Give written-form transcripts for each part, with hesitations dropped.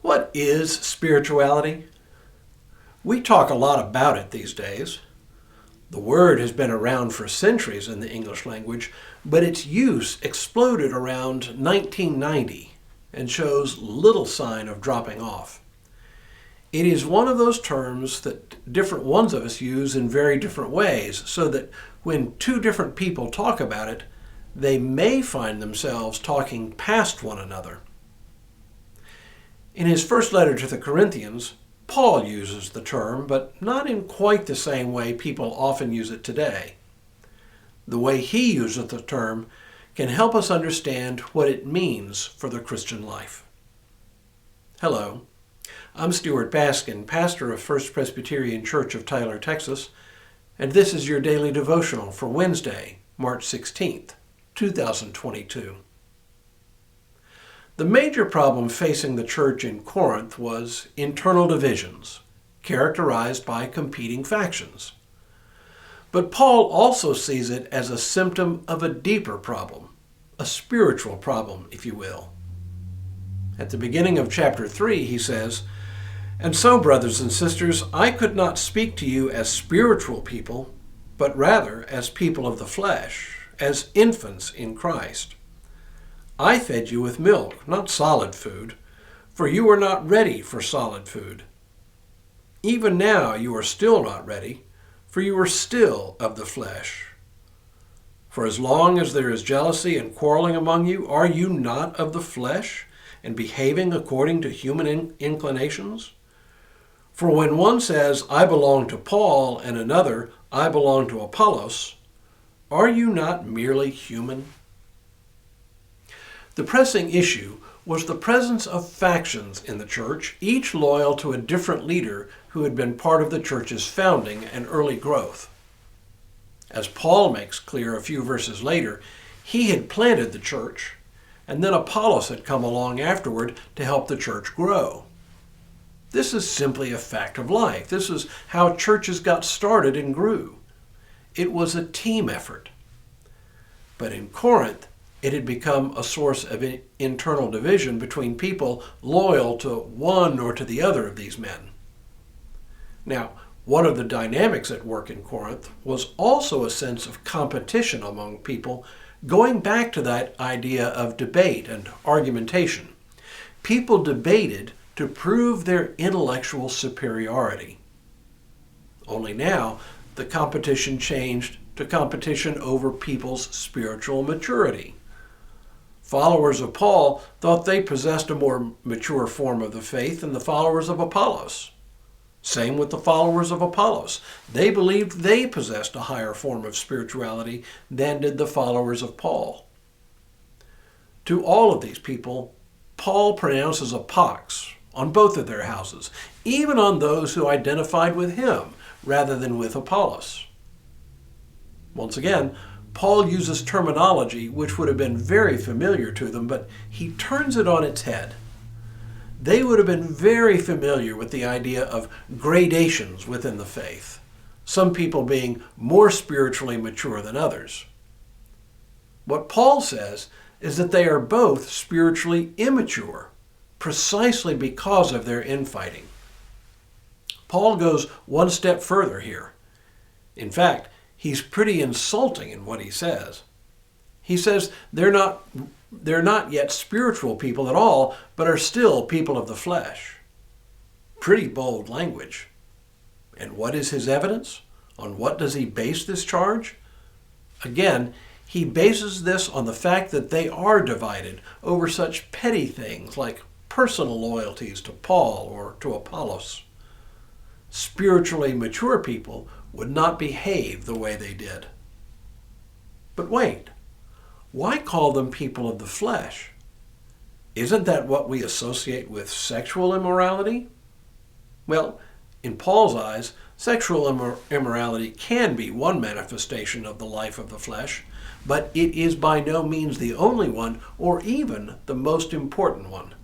What is spirituality? We talk a lot about it these days. The word has been around for centuries in the English language, but its use exploded around 1990 and shows little sign of dropping off. It is one of those terms that different ones of us use in very different ways, so that when two different people talk about it, they may find themselves talking past one another. In his first letter to the Corinthians, Paul uses the term, but not in quite the same way people often use it today. The way he uses the term can help us understand what it means for the Christian life. Hello, I'm Stuart Baskin, pastor of First Presbyterian Church of Tyler, Texas, and this is your daily devotional for Wednesday, March 16th, 2022. The major problem facing the church in Corinth was internal divisions, characterized by competing factions. But Paul also sees it as a symptom of a deeper problem, a spiritual problem, if you will. At the beginning of chapter 3, he says, "And so, brothers and sisters, I could not speak to you as spiritual people, but rather as people of the flesh, as infants in Christ. I fed you with milk, not solid food, for you were not ready for solid food. Even now you are still not ready, for you are still of the flesh. For as long as there is jealousy and quarreling among you, are you not of the flesh and behaving according to human inclinations? For when one says, 'I belong to Paul,' and another, 'I belong to Apollos,' are you not merely human?" The pressing issue was the presence of factions in the church, each loyal to a different leader who had been part of the church's founding and early growth. As Paul makes clear a few verses later, he had planted the church, and then Apollos had come along afterward to help the church grow. This is simply a fact of life. This is how churches got started and grew. It was a team effort. But in Corinth, it had become a source of internal division between people loyal to one or to the other of these men. Now, one of the dynamics at work in Corinth was also a sense of competition among people, going back to that idea of debate and argumentation. People debated to prove their intellectual superiority. Only now, the competition changed to competition over people's spiritual maturity. Followers of Paul thought they possessed a more mature form of the faith than the followers of Apollos. Same with the followers of Apollos. They believed they possessed a higher form of spirituality than did the followers of Paul. To all of these people, Paul pronounces a pax on both of their houses, even on those who identified with him rather than with Apollos. Once again, Paul uses terminology which would have been very familiar to them, but he turns it on its head. They would have been very familiar with the idea of gradations within the faith, some people being more spiritually mature than others. What Paul says is that they are both spiritually immature, precisely because of their infighting. Paul goes one step further here. In fact, he's pretty insulting in what he says. He says they're not yet spiritual people at all, but are still people of the flesh. Pretty bold language. And what is his evidence? On what does he base this charge? Again, he bases this on the fact that they are divided over such petty things like personal loyalties to Paul or to Apollos. Spiritually mature people would not behave the way they did. But wait, why call them people of the flesh? Isn't that what we associate with sexual immorality? Well, in Paul's eyes, sexual immorality can be one manifestation of the life of the flesh, but it is by no means the only one or even the most important one.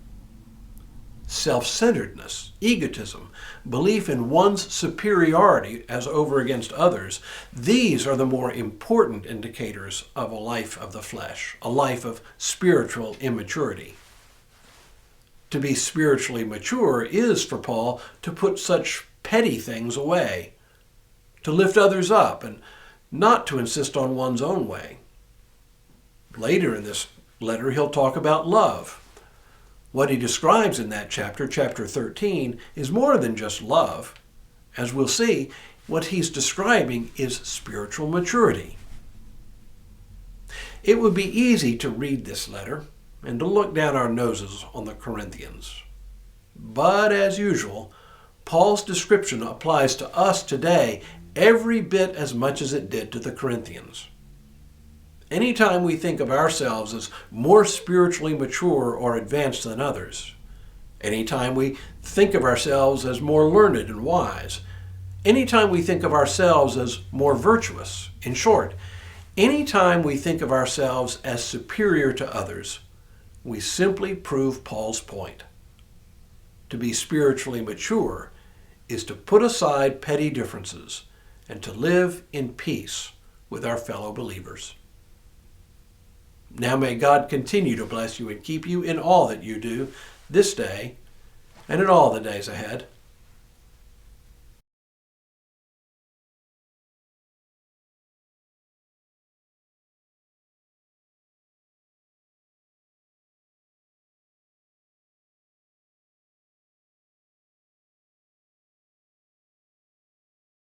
Self-centeredness, egotism, belief in one's superiority as over against others, these are the more important indicators of a life of the flesh, a life of spiritual immaturity. To be spiritually mature is, for Paul, to put such petty things away, to lift others up, and not to insist on one's own way. Later in this letter, he'll talk about love. What he describes in that chapter, chapter 13, is more than just love. As we'll see, what he's describing is spiritual maturity. It would be easy to read this letter and to look down our noses on the Corinthians. But as usual, Paul's description applies to us today every bit as much as it did to the Corinthians. Anytime we think of ourselves as more spiritually mature or advanced than others, anytime we think of ourselves as more learned and wise, anytime we think of ourselves as more virtuous, in short, anytime we think of ourselves as superior to others, we simply prove Paul's point. To be spiritually mature is to put aside petty differences and to live in peace with our fellow believers. Now may God continue to bless you and keep you in all that you do this day and in all the days ahead.